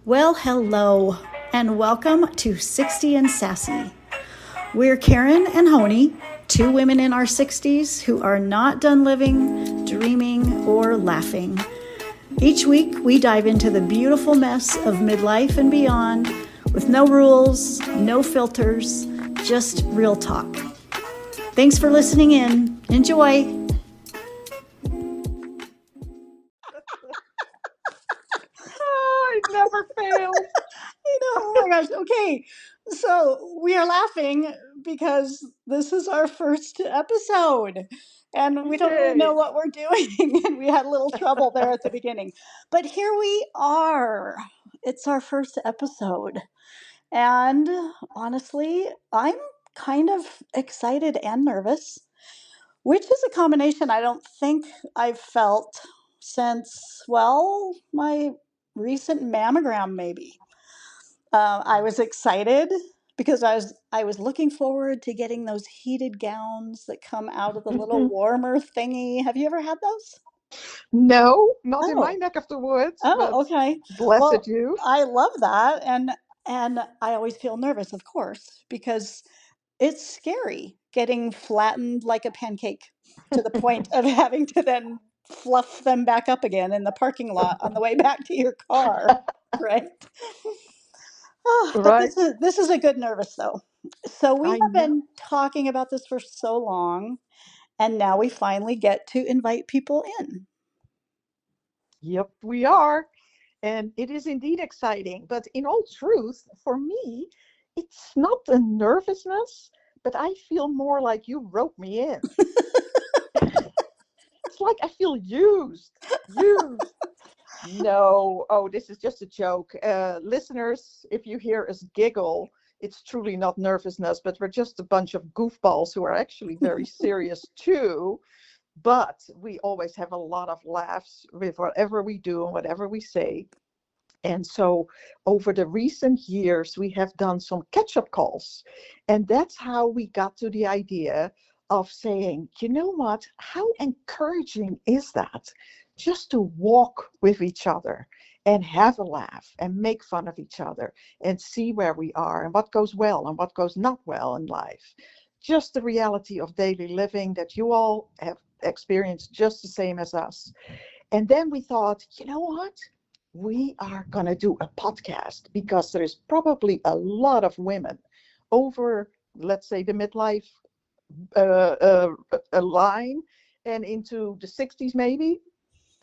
Well, hello, and welcome to 60 and Sassy. We're Karen and Gonny, two women in our 60s who are not done living, dreaming, or laughing. Each week, we dive into the beautiful mess of midlife and beyond with no rules, no filters, just real talk. Thanks for listening in. Enjoy. It never fails. Oh my gosh. Okay. So we are laughing because this is our first episode and we don't really know Yay. what we're doing. And we had a little trouble there at the beginning. But here we are. It's our first episode. And honestly, I'm kind of excited and nervous, which is a combination I don't think I've felt since, well, my recent mammogram, maybe. I was excited because I was looking forward to getting those heated gowns that come out of the little warmer thingy. Have you ever had those? No, not in my Oh, neck of the woods, but oh, okay. blessed Well, you. I love that, and I always feel nervous, of course, because it's scary getting flattened like a pancake to the point of having to then fluff them back up again in the parking lot on the way back to your car, right? But Right. this is a good nervous though. So we I have know. been talking about this for so long, and now we finally get to invite people in. Yep, we are. And it is indeed exciting. But in all truth, for me, it's not a nervousness, but I feel more like you wrote me in. It's like I feel used. Used. No, oh, this is just a joke. Listeners, if you hear us giggle, it's truly not nervousness, but we're just a bunch of goofballs who are actually very serious too. But we always have a lot of laughs with whatever we do and whatever we say. And so over the recent years, we have done some catch-up calls. And that's how we got to the idea of saying, you know what, how encouraging is that? Just to walk with each other and have a laugh and make fun of each other and see where we are and what goes well and what goes not well in life. Just the reality of daily living that you all have experienced just the same as us. And then we thought, you know what? We are going to do a podcast because there is probably a lot of women over, let's say, the midlife line and into the 60s, maybe.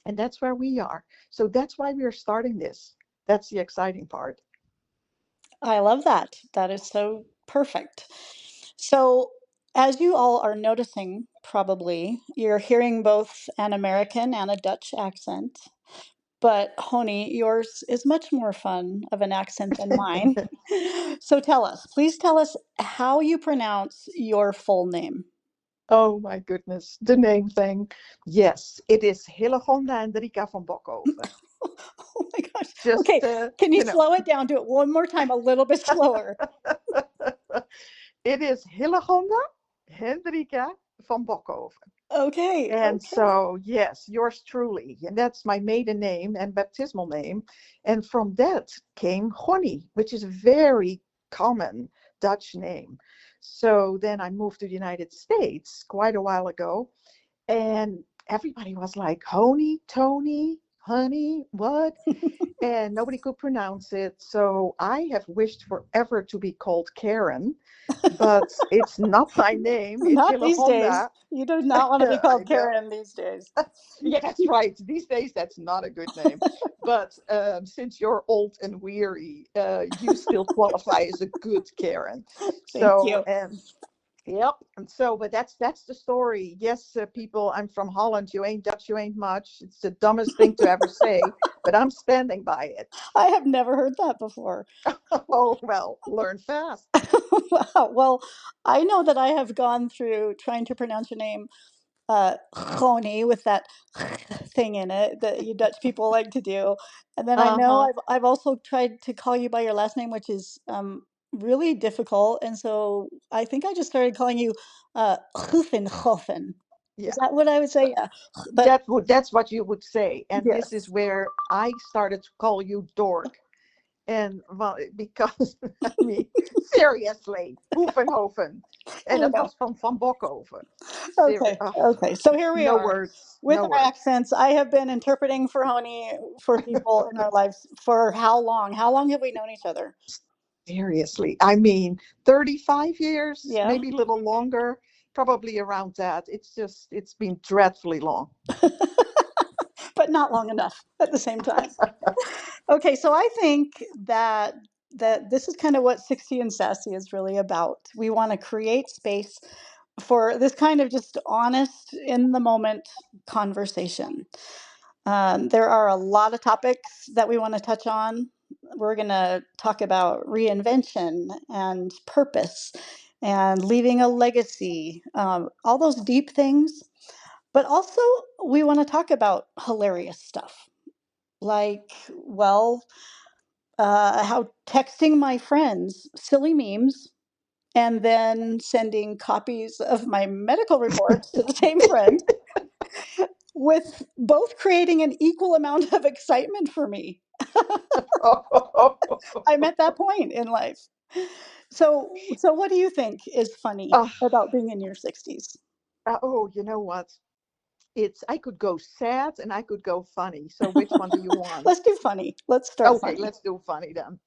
And that's where we are. So that's why we are starting this. That's the exciting part. I love that. That is so perfect. So, as you all are noticing, probably you're hearing both an American and a Dutch accent. But Honey, yours is much more fun of an accent than mine. So please tell us how you pronounce your full name. Oh my goodness, the name thing. Yes, it is Hillegonda Hendrika van Bokhoven. Oh my gosh. Just, Okay, can you you know, slow it down? Do it one more time, a little bit slower. it is Hillegonda Hendrika van Bokhoven. Okay, And okay. so, yes, yours truly. And that's my maiden name and baptismal name. And from that came Gonny, which is a very common Dutch name. So then I moved to the United States quite a while ago. And everybody was like, Honey, Tony, honey, what? And nobody could pronounce it. So I have wished forever to be called Karen, but it's not my name. It's Not these days. Hillegonda. You do not want to be I called know. Karen these days. Yeah, that's right. These days, that's not a good name. But since you're old and weary, you still qualify as a good Karen. Thank So, you. yep. And so, but that's the story. Yes, people, I'm from Holland. You ain't Dutch, you ain't much. It's the dumbest thing to ever say, but I'm standing by it. I have never heard that before. Oh, well, learn fast. Wow. Well, I know that I have gone through trying to pronounce your name Goni with that thing in it that you Dutch people like to do. And then I know Uh-huh. I've also tried to call you by your last name, which is really difficult. And so I think I just started calling you Hoofenhofen. Is Yeah. that what I would say? Yeah. But That's what you would say. And this is yes. where I started to call you dork. And well, because I mean, seriously, Hoevenhoven, I and that know. was from Van Bokhoven. Okay. Okay. So here we No are words, with no our words. accents. I have been interpreting for Honey for people in our lives for how long? How long have we known each other? Seriously, I mean, 35 years, Yeah. maybe a little longer, probably around that. It's been dreadfully long. But not long enough at the same time. Okay, so I think that this is kind of what 60 and Sassy is really about. We want to create space for this kind of just honest, in the moment conversation. There are a lot of topics that we want to touch on. We're going to talk about reinvention and purpose and leaving a legacy, all those deep things. But also, we want to talk about hilarious stuff like, well, how texting my friends silly memes and then sending copies of my medical reports to the same friend with both creating an equal amount of excitement for me. I'm at that point in life. So what do you think is funny Oh, about being in your 60s? oh, you know what? It's I could go sad and I could go funny. So which one do you want? Let's do funny. Let's start Okay, funny. let's do funny then.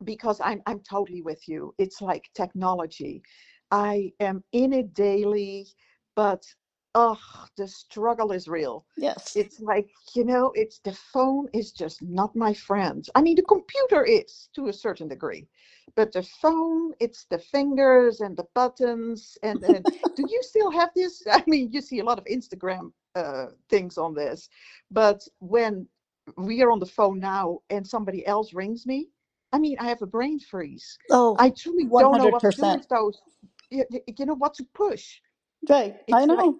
Because I'm totally with you. It's like technology. I am in it daily, but oh, the struggle is real. Yes. It's like, it's the phone is just not my friend. I mean, the computer is to a certain degree, but the phone, it's the fingers and the buttons. And do you still have this? I mean, you see a lot of Instagram things on this, but when we are on the phone now and somebody else rings me, I mean, I have a brain freeze. Oh, I truly don't know what to do 100%. with those. You know what to push. Right. I It's like know.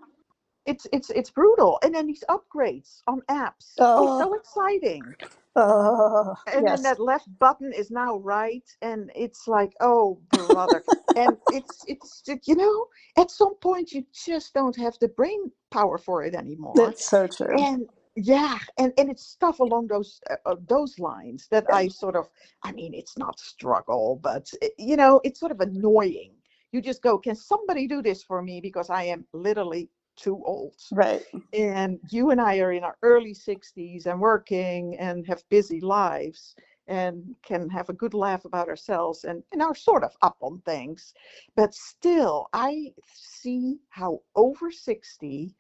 it's brutal. And then these upgrades on apps. Oh, Oh, so exciting. And then yes. that left button is now right, and it's like, oh brother. And at some point you just don't have the brain power for it anymore. It's so true. And yeah, and it's stuff along those lines that Yeah. I sort of, I mean, it's not struggle, but it's sort of annoying. You just go, can somebody do this for me, because I am literally too old. Right. And you and I are in our early 60s and working and have busy lives and can have a good laugh about ourselves and are sort of up on things. But still, I see how over 60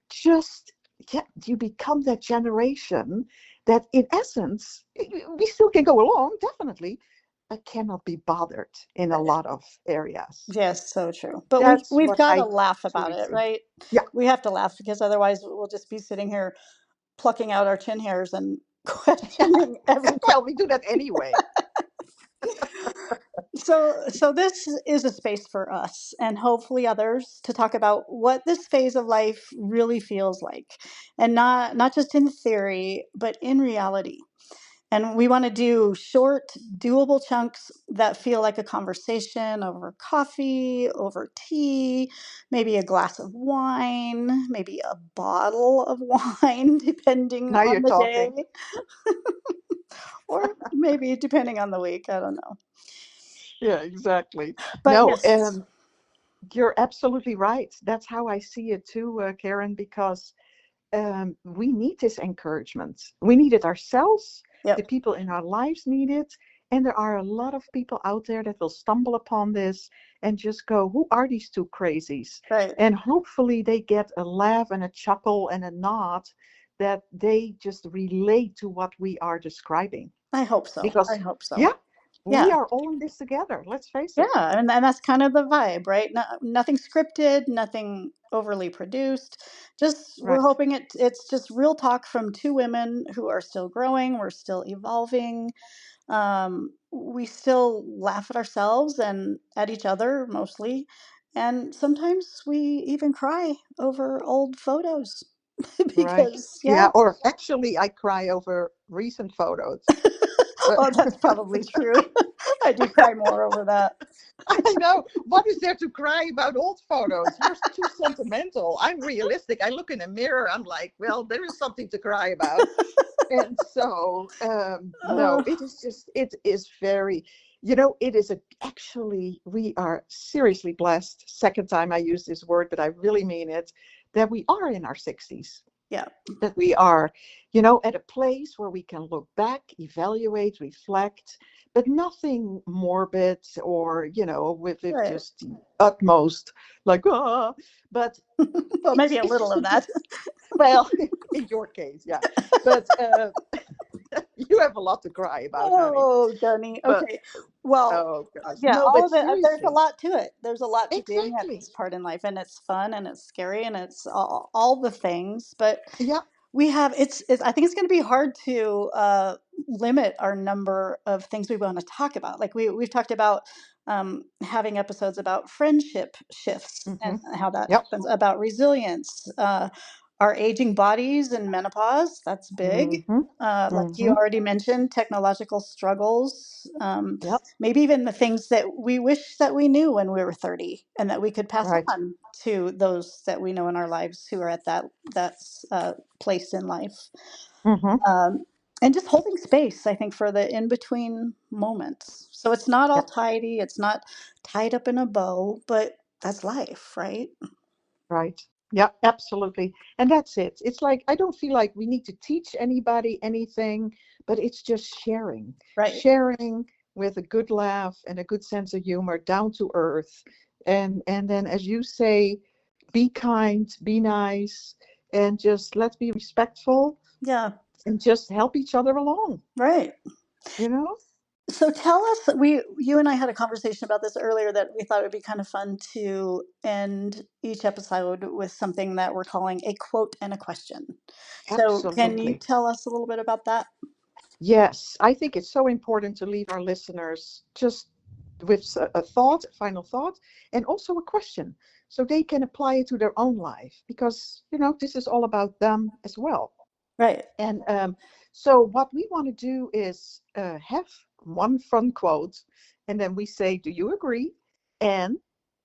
just, yeah, you become that generation that in essence, we still can go along, definitely, but cannot be bothered in a lot of areas. Yes, so true. But we've That's we've what got to I laugh about truly it, see. right? Yeah. We have to laugh because otherwise we'll just be sitting here plucking out our chin hairs and questioning everything. Well, we do that anyway. So this is a space for us and hopefully others to talk about what this phase of life really feels like, and not just in theory, but in reality. And we want to do short, doable chunks that feel like a conversation over coffee, over tea, maybe a glass of wine, maybe a bottle of wine, depending Now on you're the day, talking. or maybe depending on the week. I don't know. Yeah, exactly. But No, yes, you're absolutely right. That's how I see it too, Karen, because we need this encouragement. We need it ourselves. The yep, people in our lives need it. And there are a lot of people out there that will stumble upon this and just go, who are these two crazies? right. And hopefully they get a laugh and a chuckle and a nod that they just relate to what we are describing. I hope so. I Because, hope so. yeah, we Yeah. are all in this together. Let's face Yeah, it. and that's kind of the vibe, right? No, nothing scripted, nothing overly produced. Just we're Right, hoping it's just real talk from two women who are still growing, we're still evolving. We still laugh at ourselves and at each other mostly, and sometimes we even cry over old photos right. because Yeah, yeah. or actually, I cry over recent photos. But Oh, that's probably true. I do cry more over that. I know. What is there to cry about old photos? You're too sentimental. I'm realistic. I look in a mirror. I'm like, well, there is something to cry about. And so, no, Uh, it is just, it is very, it is actually, we are seriously blessed. Second time I use this word, but I really mean it, that we are in our 60s, yeah, that we are, at a place where we can look back, evaluate, reflect, but nothing morbid or, with right. just the utmost, like, but Well, maybe a it's little just of a that. well, in your case, yeah. But you have a lot to cry about, honey. Oh, Gunny. But Okay. Well, oh gosh, yeah, no, all but of it. There's a seriously, lot to it. There's a lot to being at exactly. this part in life, and it's fun and it's scary and it's all the things. But Yeah. we have it's I think it's going to be hard to limit our number of things we want to talk about. Like we've talked about having episodes about friendship shifts Mm-hmm. and how that Yep. happens, about resilience, our aging bodies and menopause. That's big. Mm-hmm. Like you Mm-hmm. already mentioned, technological struggles. Yep. Maybe even the things that we wish that we knew when we were 30 and that we could pass Right. on to those that we know in our lives who are at that place in life. Mm-hmm. Um, and just holding space, I think, for the in between moments. So it's not all Yep. tidy, it's not tied up in a bow, but that's life, right? Right. Yeah, absolutely. And that's it. It's like I don't feel like we need to teach anybody anything, but it's just sharing. Right. Sharing with a good laugh and a good sense of humor, down to earth. And then as you say, be kind, be nice, and just let's be respectful Yeah, and just help each other along, right. you know? So tell us, you and I had a conversation about this earlier that we thought it would be kind of fun to end each episode with something that we're calling a quote and a question. So can you Absolutely. tell us a little bit about that? Yes, I think it's so important to leave our listeners just with a thought, a final thought, and also a question so they can apply it to their own life because, this is all about them as well. Right. And so, what we want to do is have one fun quote, and then we say, do you agree? And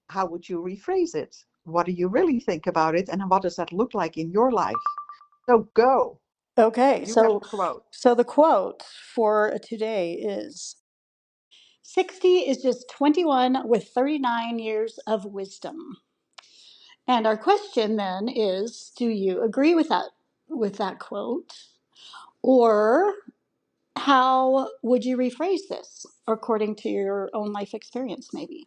how would you rephrase it? What do you really think about it? And what does that look like in your life? So, go. Okay. You have So the quote. so the quote for today is 60 is just 21 with 39 years of wisdom. And our question then is, do you agree with that quote? Or how would you rephrase this according to your own life experience, maybe?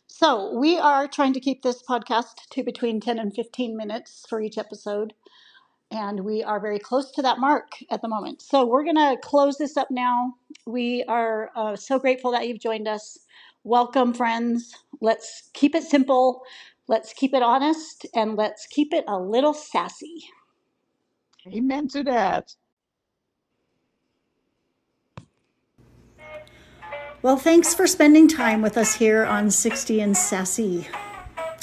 So, we are trying to keep this podcast to between 10 and 15 minutes for each episode. And we are very close to that mark at the moment. So, we're going to close this up now. We are so grateful that you've joined us. Welcome, friends. Let's keep it simple. Let's keep it honest. And let's keep it a little sassy. Amen to that. Well, thanks for spending time with us here on 60 and Sassy.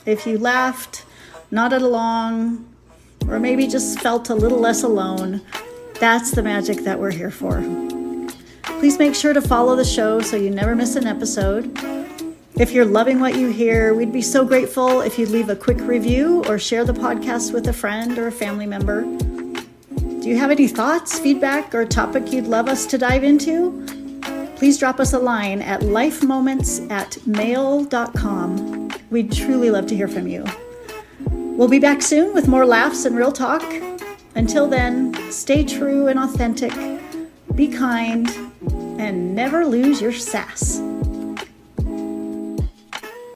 If you laughed, nodded along, or maybe just felt a little less alone, that's the magic that we're here for. Please make sure to follow the show so you never miss an episode. If you're loving what you hear, we'd be so grateful if you'd leave a quick review or share the podcast with a friend or a family member. Do you have any thoughts, feedback, or topic you'd love us to dive into? Please drop us a line at lifemoments@mail.com. We'd truly love to hear from you. We'll be back soon with more laughs and real talk. Until then, stay true and authentic, be kind, and never lose your sass.